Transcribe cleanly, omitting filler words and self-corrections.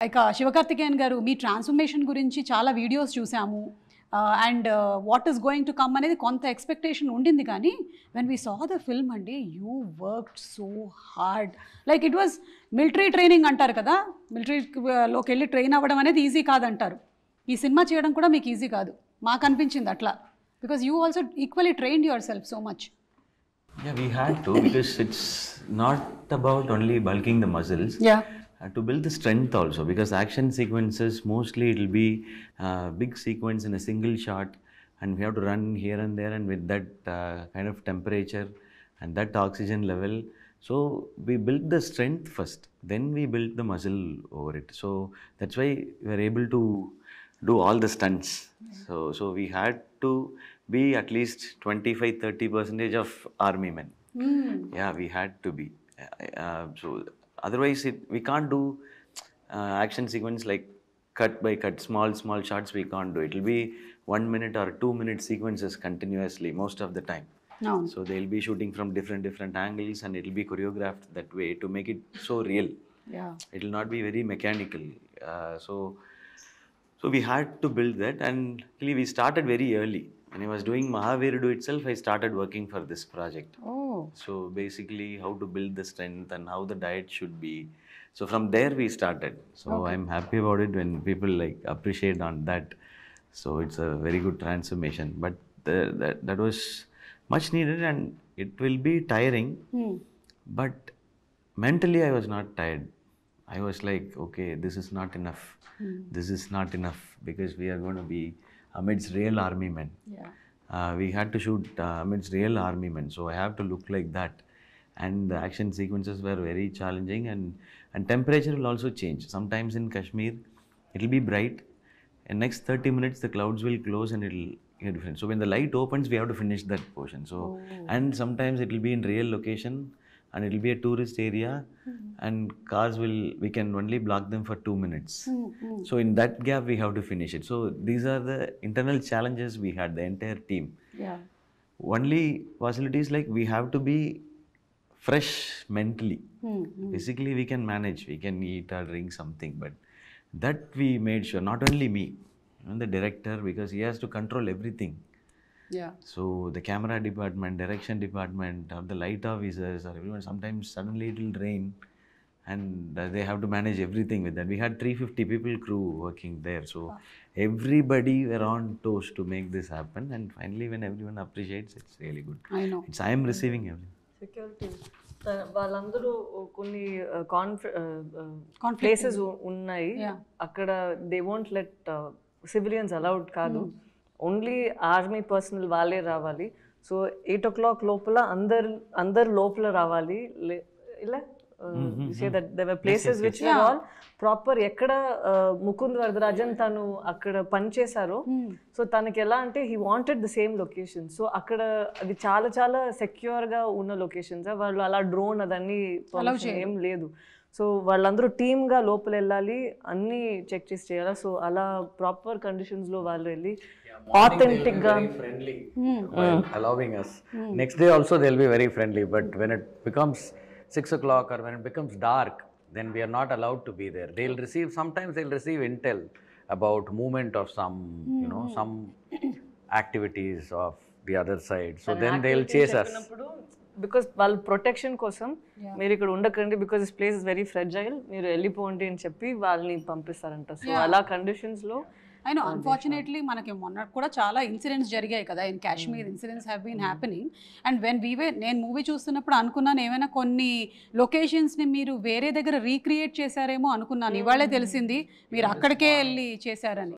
ఇక శివకార్తికేయన్ గారు మీ ట్రాన్స్ఫర్మేషన్ గురించి చాలా వీడియోస్ చూసాము and what is going to come అనేది కొంత ఎక్స్పెక్టేషన్ ఉండింది కానీ when we saw the film అండి you worked so hard like it was military training అంటారు కదా మిలిటరీలోకి వెళ్ళి ట్రైన్ అవ్వడం అనేది ఈజీ కాదంటారు ఈ సినిమా చేయడం కూడా మీకు ఈజీ కాదు మాకు అనిపించింది అట్లా because you also equally trained your self so much Yeah, we had to because it's not about only bulking the muscles. Yeah. To build the strength also, because action sequences mostly it will be big sequence in a single shot, and we have to run here and there, and with that kind of temperature and that oxygen level. So we built the strength first, then we built the muscle over it. So that's why we were able to do all the stunts. So we had to be at least 25-30% of army men. Yeah, we had to be. So otherwise we can't do action sequence like cut by cut, small shots we can't do. It will be 1 minute or 2 minute sequences continuously most of the time. No. So they'll be shooting from different angles and it will be choreographed that way to make it so real. Yeah. It will not be very mechanical. So we had to build that, and actually we started very early. When I was doing Mahavirudu itself, I started working for this project. Oh. So basically how to build the strength and how the diet should be. So from there we started. So okay. I'm happy about it when people like appreciate on that. So it's a very good transformation. But that was much needed, and it will be tiring. But mentally I was not tired. I was like, okay, this is not enough. This is not enough because we are going to be amidst real army men. Yeah. We had to shoot amidst real army men, so I have to look like that. And the action sequences were very challenging, and temperature will also change. Sometimes in Kashmir, it will be bright, and next 30 minutes the clouds will close and it will get different. So when the light opens, we have to finish that portion. So and sometimes it will be in real location, and it will be a tourist area, and cars we can only block them for 2 minutes. So in that gap we have to finish it. So these are the internal challenges we had, the entire team. Yeah. Only facilities like we have to be fresh mentally. Physically we can manage, we can eat or drink something, but that we made sure, not only me, even the director, because he has to control everything. Yeah. So the camera department, direction department, or the light officers, or everyone, sometimes suddenly it will rain, and they have to manage everything with that. We had 350 people crew working there. So everybody were on toes to make this happen, and finally when everyone appreciates, it's really good. I know. I am receiving everything. Security వాళ్ళందరూ కొన్ని places ఉన్నాయి అక్కడ they won't let civilians allowed కాదు only army personal వాళ్ళే రావాలి so 8 o'clock లోపల అందరు లోపల రావాలి ఇలా say that there were places which were all proper ఎక్కడ ముకుంద్ వరదరాజన్ తను అక్కడ పని చేశారో సో తనకి ఎలా అంటే he wanted the same location so అక్కడ అది చాలా చాలా సెక్యూర్గా ఉన్న లొకేషన్స్ వాళ్ళు అలా డ్రోన్ అదన్నీ ఏం లేదు సో వాళ్ళందరూ టీమ్గా లోపల వెళ్ళాలి అన్నీ చెక్ చేసి చేయాలి సో అలా ప్రాపర్ కండిషన్స్లో వాళ్ళు వెళ్ళి authentic very friendly while allowing us. Next day also they'll be very friendly, but when it becomes 6 o'clock or when it becomes dark, then we are not allowed to be there. Sometimes they'll receive intel about movement of some some activities of the other side, so then they'll chase us because వాళ్ళ protection కోసం మీరు ఇక్కడ ఉండకండి because this place is very fragile మీరు వెళ్ళిపోండి అని చెప్పి వాళ్ళని పంపిస్తారంట సో అలా కండిషన్స్లో అయినా అన్ఫార్చునేట్లీ మనకి మొన్న కూడా చాలా ఇన్సిడెంట్స్ జరిగాయి కదా in Kashmir incidents have been happening and when నేను మూవీ చూస్తున్నప్పుడు అనుకున్నాను ఏమైనా కొన్ని లొకేషన్స్ని మీరు వేరే దగ్గర రీక్రియేట్ చేశారేమో అనుకున్నాను ఇవాళే తెలిసింది మీరు అక్కడికే వెళ్ళి చేశారని